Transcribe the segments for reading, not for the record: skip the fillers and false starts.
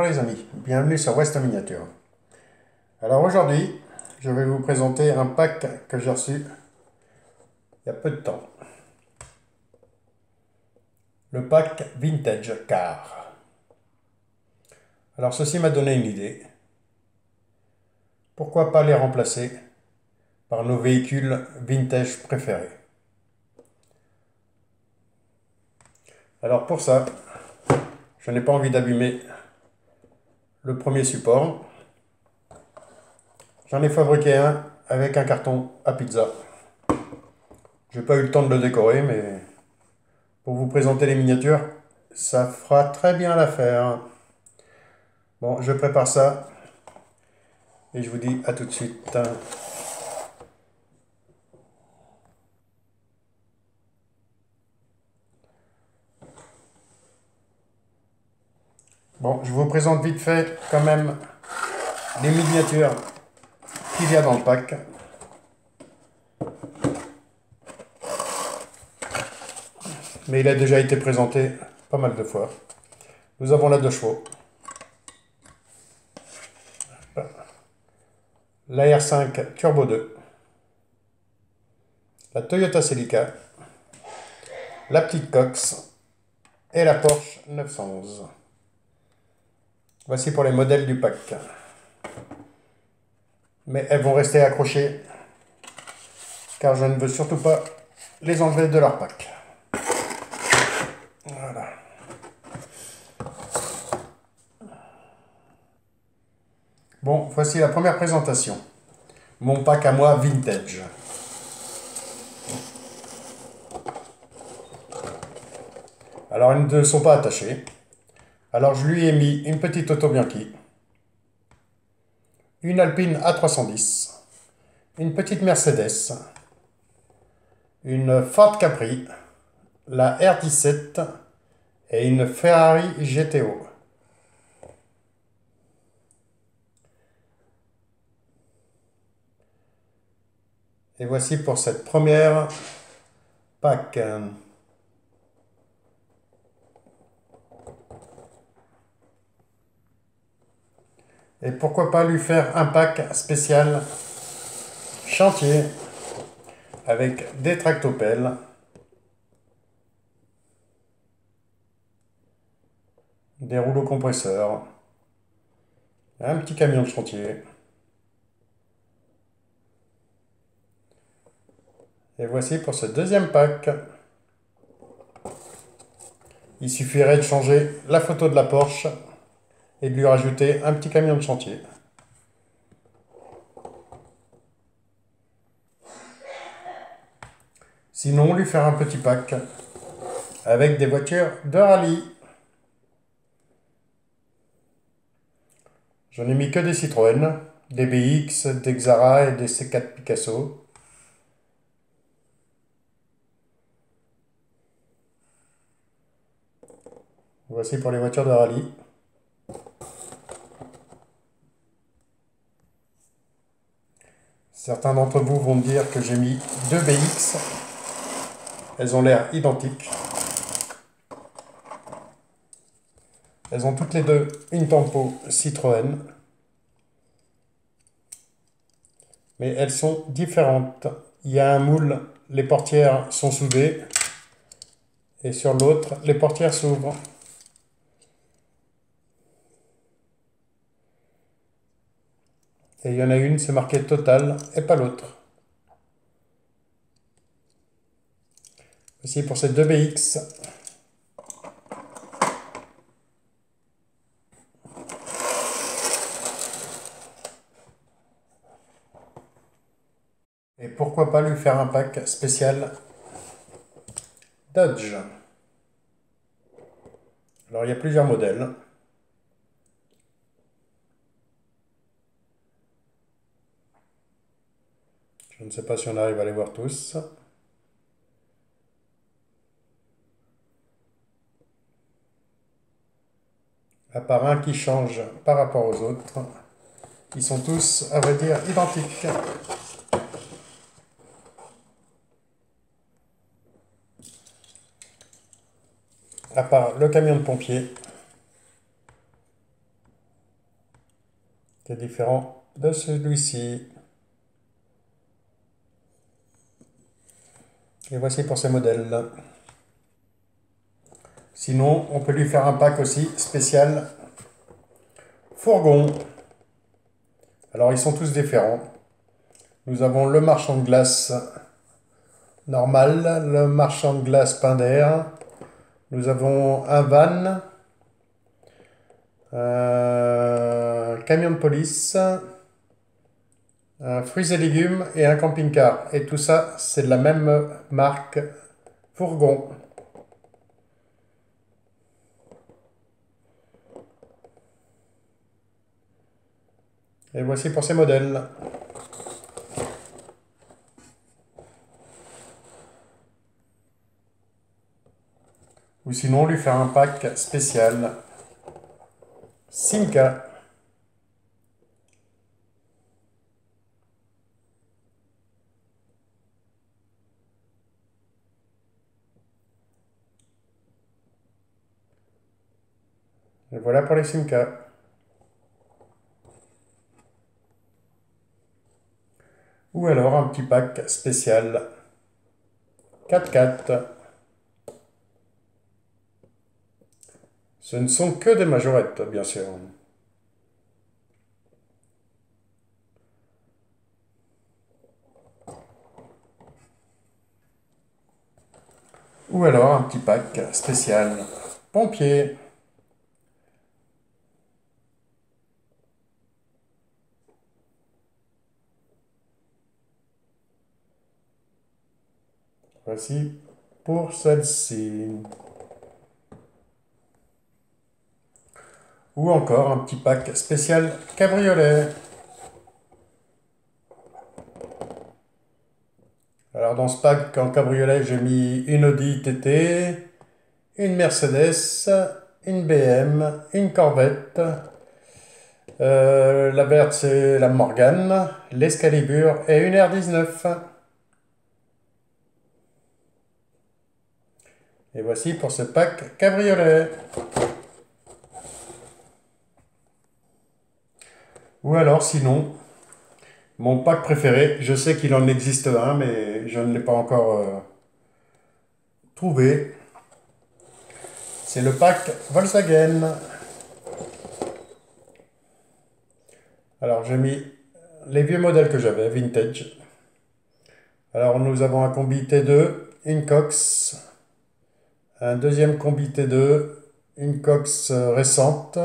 les amis, bienvenue sur West Miniature. Alors aujourd'hui, je vais vous présenter un pack que j'ai reçu il y a peu de temps. Le pack Vintage Car. Alors ceci m'a donné une idée. Pourquoi pas les remplacer par nos véhicules vintage préférés? Alors pour ça, je n'ai pas envie d'abîmer le premier support. J'en ai fabriqué un avec un carton à pizza. J'ai pas eu le temps de le décorer, mais pour vous présenter les miniatures, ça fera très bien l'affaire. Bon, je prépare ça et je vous dis à tout de suite. Bon, je vous présente vite fait quand même les miniatures qu'il y a dans le pack. Mais il a déjà été présenté pas mal de fois. Nous avons la 2 chevaux, la R5 Turbo 2, la Toyota Celica, la petite Cox et la Porsche 911. Voici pour les modèles du pack. Mais elles vont rester accrochées car je ne veux surtout pas les enlever de leur pack. Voilà. Bon, voici la première présentation. Mon pack à moi vintage. Alors, ils ne sont pas attachés. Alors, je lui ai mis une petite Auto Bianchi, une Alpine A310, une petite Mercedes, une Ford Capri, la R17 et une Ferrari GTO. Et voici pour cette première pack. Et pourquoi pas lui faire un pack spécial chantier avec des tractopelles, des rouleaux compresseurs, un petit camion de chantier. Et voici pour ce deuxième pack. Il suffirait de changer la photo de la Porsche et de lui rajouter un petit camion de chantier. Sinon, lui faire un petit pack avec des voitures de rallye. Je n'ai mis que des Citroën, des BX, des Xara et des C4 Picasso. Voici pour les voitures de rallye. Certains d'entre vous vont me dire que j'ai mis 2 BX. Elles ont l'air identiques. Elles ont toutes les deux une tempo Citroën. Mais elles sont différentes. Il y a un moule, les portières sont soudées. Et sur l'autre, les portières s'ouvrent. Et il y en a une, c'est marqué Total, et pas l'autre. Voici pour ces 2 BX. Et pourquoi pas lui faire un pack spécial Dodge. Alors il y a plusieurs modèles. Je ne sais pas si on arrive à les voir tous. À part un qui change par rapport aux autres, ils sont tous, à vrai dire, identiques. À part le camion de pompier qui est différent de celui-ci. Et voici pour ces modèles. Sinon, on peut lui faire un pack aussi spécial fourgon. Alors, ils sont tous différents. Nous avons le marchand de glace normal, le marchand de glace pain d'air. Nous avons un van, un camion de police, un fruits et légumes et un camping-car. Et tout ça, c'est de la même marque, Fourgon. Et voici pour ces modèles. Ou sinon, lui faire un pack spécial Simca. Et voilà pour les Simca. Ou alors un petit pack spécial 4x4. Ce ne sont que des majorettes, bien sûr. Ou alors un petit pack spécial pompier. Voici pour celle-ci. Ou encore un petit pack spécial cabriolet. Alors dans ce pack en cabriolet, j'ai mis une Audi TT, une Mercedes, une BM, une Corvette. La verte c'est la Morgan, l'Excalibur et une R19. Et voici pour ce pack cabriolet. Ou alors sinon, mon pack préféré, je sais qu'il en existe un, mais je ne l'ai pas encore trouvé. C'est le pack Volkswagen. Alors j'ai mis les vieux modèles que j'avais, vintage. Alors nous avons un combi T2, une Cox, un deuxième combi T2, une Cox récente,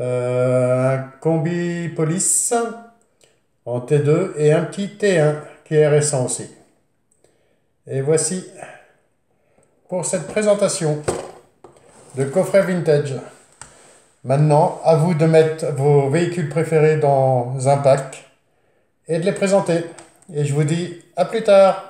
un combi police en T2 et un petit T1 qui est récent aussi. Et voici pour cette présentation de coffret vintage. Maintenant, à vous de mettre vos véhicules préférés dans un pack et de les présenter. Et je vous dis à plus tard.